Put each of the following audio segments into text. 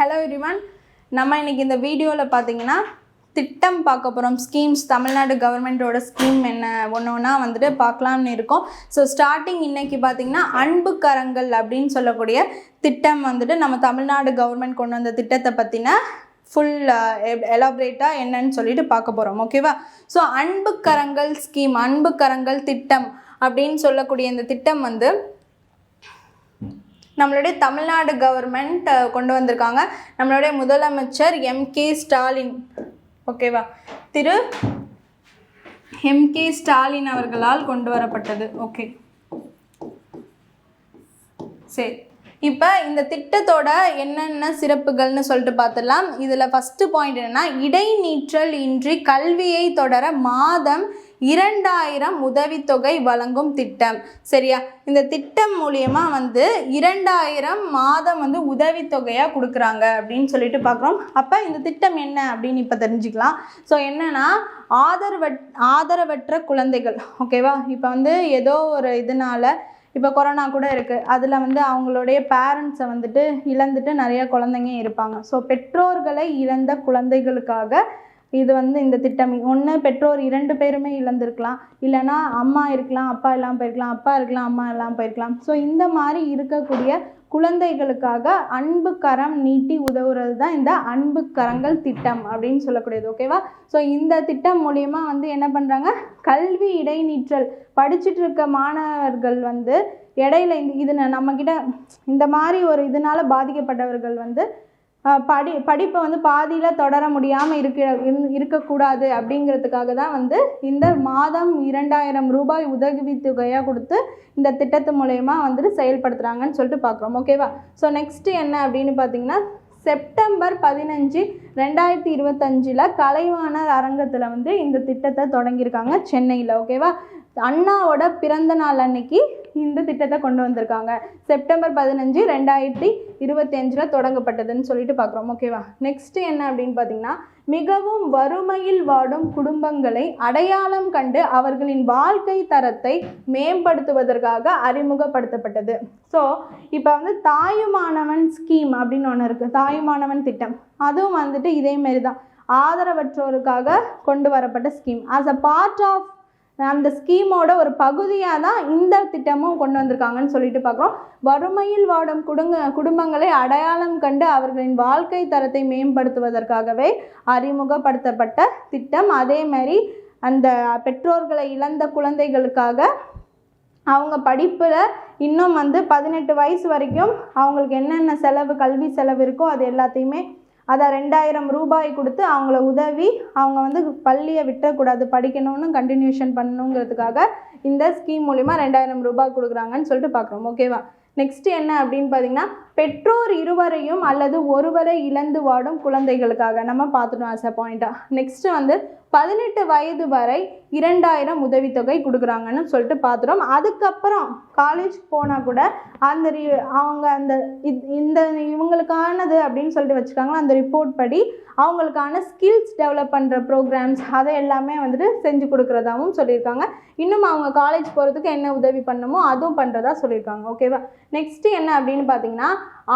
Hello everyone, நம்ம இன்றைக்கி இந்த வீடியோவில் பார்த்தீங்கன்னா திட்டம் பார்க்க போகிறோம். ஸ்கீம்ஸ், தமிழ்நாடு கவர்மெண்ட்டோட ஸ்கீம் என்ன ஒன்று ஒன்றா வந்துட்டு பார்க்கலாம்னு இருக்கோம். ஸோ ஸ்டார்டிங் இன்றைக்கி பார்த்திங்கன்னா அன்பு கரங்கள் அப்படின்னு சொல்லக்கூடிய திட்டம் வந்துட்டு நம்ம தமிழ்நாடு கவர்மெண்ட் கொண்டு வந்த திட்டத்தை பற்றின ஃபுல் எலாபரேட்டாக என்னன்னு சொல்லிட்டு பார்க்க போகிறோம். ஓகேவா? ஸோ அன்பு கரங்கள் ஸ்கீம், அன்பு கரங்கள் திட்டம் அப்படின்னு சொல்லக்கூடிய இந்த திட்டம் வந்து நம்மளுடைய தமிழ்நாடு கவர்மெண்ட் கொண்டு வந்திருக்காங்க. நம்மளுடைய முதலமைச்சர் எம்.கே. ஸ்டாலின், ஓகேவா, திரு எம்.கே. ஸ்டாலின் அவர்களால் கொண்டு வரப்பட்டது. ஓகே, சரி. இப்போ இந்த திட்டத்தோட என்னென்ன சிறப்புகள்னு சொல்லிட்டு பார்த்துடலாம். இதில் ஃபஸ்ட்டு பாயிண்ட் என்னென்னா, இடைநீற்றல் இன்றி கல்வியை தொடர மாதம் 2000 உதவித்தொகை வழங்கும் திட்டம். சரியா? இந்த திட்டம் மூலியமாக வந்து 2000 மாதம் வந்து உதவித்தொகையாக கொடுக்குறாங்க அப்படின்னு சொல்லிட்டு பார்க்குறோம். அப்போ இந்த திட்டம் என்ன அப்படின்னு இப்போ தெரிஞ்சுக்கலாம். ஸோ என்னென்னா, ஆதரவற்ற குழந்தைகள், ஓகேவா, இப்போ வந்து ஏதோ ஒரு இதனால், இப்போ கொரோனா கூட இருக்குது, அதில் வந்து அவங்களுடைய பேரண்ட்ஸை வந்துட்டு இழந்துட்டு நிறைய குழந்தைங்க இருப்பாங்க. ஸோ பெற்றோர்களை இழந்த குழந்தைகளுக்காக இது வந்து இந்த திட்டம். ஒன்று பெற்றோர் 2 பேருமே இழந்திருக்கலாம், இல்லைனா அம்மா இருக்கலாம், அப்பா எல்லாம் போயிருக்கலாம், அப்பா இருக்கலாம், அம்மா எல்லாம் போயிருக்கலாம். ஸோ இந்த மாதிரி இருக்கக்கூடிய குழந்தைகளுக்காக அன்பு கரம் நீட்டி உதவுறது தான் இந்த அன்பு கரங்கள் திட்டம் அப்படின்னு சொல்லக்கூடியது. ஓகேவா? ஸோ இந்த திட்டம் மூலிமா வந்து என்ன பண்ணுறாங்க, கல்வி இடைநீற்றல் படிச்சுட்டு இருக்க மாணவர்கள் வந்து இடையில இது நம்மக்கிட்ட இந்த மாதிரி ஒரு இதனால் பாதிக்கப்பட்டவர்கள் வந்து படிப்பை வந்து பாதியில் தொடர முடியாமல் இருக்கக்கூடாது அப்படிங்கிறதுக்காக தான் வந்து இந்த மாதம் 2000 ரூபாய் உதவித்தொகையாக கொடுத்து இந்த திட்டத்து மூலயமா வந்துட்டு செயல்படுத்துகிறாங்கன்னு சொல்லிட்டு பார்க்குறோம். ஓகேவா? ஸோ நெக்ஸ்ட்டு என்ன அப்படின்னு பார்த்தீங்கன்னா, செப்டம்பர் 15, 2025 கலைவாணர் அரங்கத்தில் வந்து இந்த திட்டத்தை தொடங்கியிருக்காங்க சென்னையில். ஓகேவா? அண்ணாவோட பிறந்த நாள் அன்னைக்கு இந்த திட்டத்தை கொண்டு வந்திருக்காங்க. செப்டம்பர் 15, 2025 தொடங்கப்பட்டதுன்னு சொல்லிட்டு பார்க்குறோம். ஓகேவா? நெக்ஸ்ட்டு என்ன அப்படின்னு பார்த்தீங்கன்னா, மிகவும் வறுமையில் வாடும் குடும்பங்களை அடையாளம் கண்டு அவர்களின் வாழ்க்கை தரத்தை மேம்படுத்துவதற்காக அறிமுகப்படுத்தப்பட்டது. ஸோ இப்போ வந்து தாயுமானவன் ஸ்கீம் அப்படின்னு ஒன்று இருக்குது, தாயுமானவன் திட்டம். அதுவும் வந்துட்டு இதேமாரி தான் ஆதரவற்றோருக்காக கொண்டு வரப்பட்ட scheme. As a part of அந்த ஸ்கீமோட ஒரு பகுதியாக தான் இந்த திட்டமும் கொண்டு வந்திருக்காங்கன்னு சொல்லிட்டு பார்க்குறோம். வறுமையில் வாடும் குடும்பங்களை அடையாளம் கண்டு அவர்களின் வாழ்க்கை தரத்தை மேம்படுத்துவதற்காகவே அறிமுகப்படுத்தப்பட்ட திட்டம். அதேமாதிரி அந்த பெற்றோர்களை இழந்த குழந்தைகளுக்காக அவங்க படிப்பில் இன்னும் வந்து 18 வயசு வரைக்கும் அவங்களுக்கு என்னென்ன செலவு, கல்வி செலவு இருக்கோ அது எல்லாத்தையுமே அதை 2000 ரூபாய் கொடுத்து அவங்கள உதவி அவங்க வந்து பள்ளியை விட்டக்கூடாது, படிக்கணும்னு கண்டினியூஷன் பண்ணணுங்கிறதுக்காக இந்த ஸ்கீம் மூலிமா 2000 ரூபாய் கொடுக்குறாங்கன்னு சொல்லிட்டு பார்க்குறோம். ஓகேவா? நெக்ஸ்ட்டு என்ன அப்படின்னு பார்த்தீங்கன்னா, பெற்றோர் இருவரையும் அல்லது ஒருவரை இழந்து வாடும் குழந்தைகளுக்காக நம்ம பார்த்துட்டோம் ஆஸ் அ பாயிண்ட்டாக. நெக்ஸ்ட்டு வந்து 18 வயது வரை 2000 உதவித்தொகை கொடுக்குறாங்கன்னு சொல்லிட்டு பார்த்துட்டோம். அதுக்கப்புறம் காலேஜ் போனால் கூட அந்த அவங்க அந்த இந்த இவங்களுக்கானது அப்படின்னு சொல்லிட்டு வச்சுருக்காங்களா, அந்த ரிப்போர்ட் படி அவங்களுக்கான ஸ்கில்ஸ் டெவலப் பண்ணுற ப்ரோக்ராம்ஸ் அதை எல்லாமே வந்துட்டு செஞ்சு கொடுக்குறதாகவும் சொல்லியிருக்காங்க. இன்னும் அவங்க காலேஜ் போகிறதுக்கு என்ன உதவி பண்ணணுமோ அதுவும் பண்ணுறதா சொல்லியிருக்காங்க. ஓகேவா? நெக்ஸ்ட்டு என்ன அப்படின்னு பார்த்தீங்கன்னா,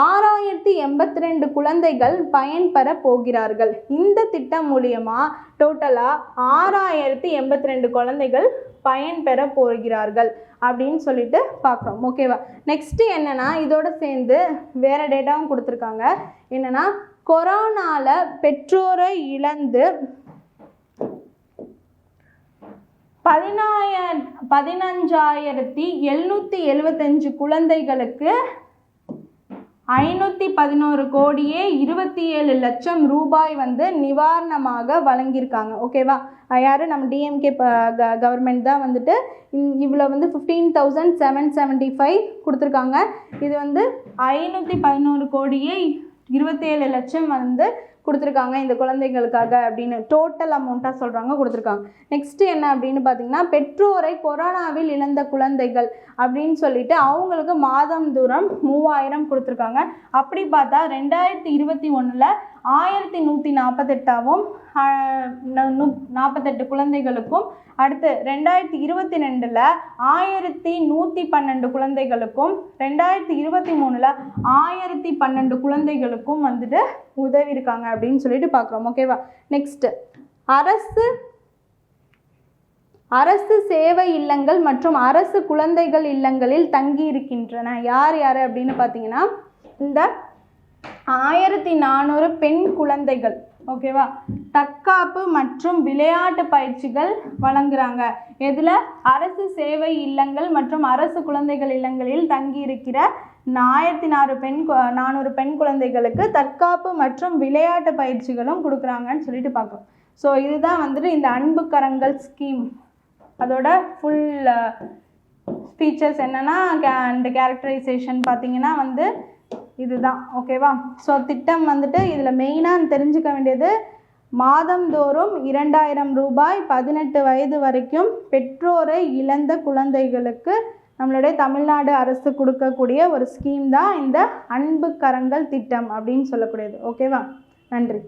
6082 குழந்தைகள் பயன்பெற போகிறார்கள். இந்த திட்டம் மூலியமாக டோட்டலாக 6082 குழந்தைகள் பயன்பெற போகிறார்கள் அப்படின்னு சொல்லிட்டு பார்க்குறோம். ஓகேவா? நெக்ஸ்ட்டு என்னென்னா, இதோடு சேர்ந்து வேறு டேட்டாவும் கொடுத்துருக்காங்க. என்னென்னா, கொரோனாவில் பெற்றோரை இழந்து 15,775 குழந்தைகளுக்கு 511 கோடியே 27 லட்சம் ரூபாய் வந்து நிவாரணமாக வழங்கியிருக்காங்க. ஓகேவா? யார்? நம்ம டிஎம்கே கவர்மெண்ட் தான் வந்துட்டு இவ்வளோ வந்து 15,775 கொடுத்துருக்காங்க. இது வந்து 511 கோடியே 27 லட்சம் வந்து கொடுத்துருக்காங்க இந்த குழந்தைகளுக்காக அப்படின்னு டோட்டல் அமௌண்ட்டாக சொல்கிறாங்க கொடுத்துருக்காங்க. நெக்ஸ்ட்டு என்ன அப்படின்னு பார்த்தீங்கன்னா, பெற்றோரை கொரோனாவில் இழந்த குழந்தைகள் அப்படின்னு சொல்லிட்டு அவங்களுக்கு மாதந்தோறும் 3000 கொடுத்துருக்காங்க. அப்படி பார்த்தா 2021 1148 48 குழந்தைகளுக்கும், அடுத்து 2022 1112 குழந்தைகளுக்கும், 2023 1012 குழந்தைகளுக்கும் வந்துட்டு உதவி இருக்காங்க அப்படின்னு சொல்லிட்டு பார்க்குறோம். ஓகேவா? நெக்ஸ்ட் அரசு சேவை இல்லங்கள் மற்றும் அரசு குழந்தைகள் இல்லங்களில் தங்கி இருக்கின்றன. யார் யார் அப்படின்னு பார்த்தீங்கன்னா, இந்த 1400 பெண் குழந்தைகள். ஓகேவா? தற்காப்பு மற்றும் விளையாட்டு பயிற்சிகள் வழங்குறாங்க. இதில் அரசு சேவை இல்லங்கள் மற்றும் அரசு குழந்தைகள் இல்லங்களில் தங்கி இருக்கிற 1400 பெண் குழந்தைகளுக்கு தற்காப்பு மற்றும் விளையாட்டு பயிற்சிகளும் கொடுக்குறாங்கன்னு சொல்லிட்டு பார்க்குறோம். ஸோ இதுதான் வந்துட்டு இந்த அன்பு கரங்கள் ஸ்கீம். அதோட ஃபுல் ஃபீச்சர்ஸ் என்னென்னா அண்ட் கேரக்டரைசேஷன் பார்த்தீங்கன்னா வந்து இதுதான். ஓகேவா? ஸோ திட்டம் வந்துட்டு இதில் மெயினாக தெரிஞ்சுக்க வேண்டியது, மாதந்தோறும் 2000 ரூபாய் 18 வயது வரைக்கும் பெற்றோரை இழந்த குழந்தைகளுக்கு நம்மளுடைய தமிழ்நாடு அரசு கொடுக்கக்கூடிய ஒரு ஸ்கீம் தான் இந்த அன்பு கரங்கள் திட்டம் அப்படின்னு சொல்லக்கூடியது. ஓகேவா? நன்றி.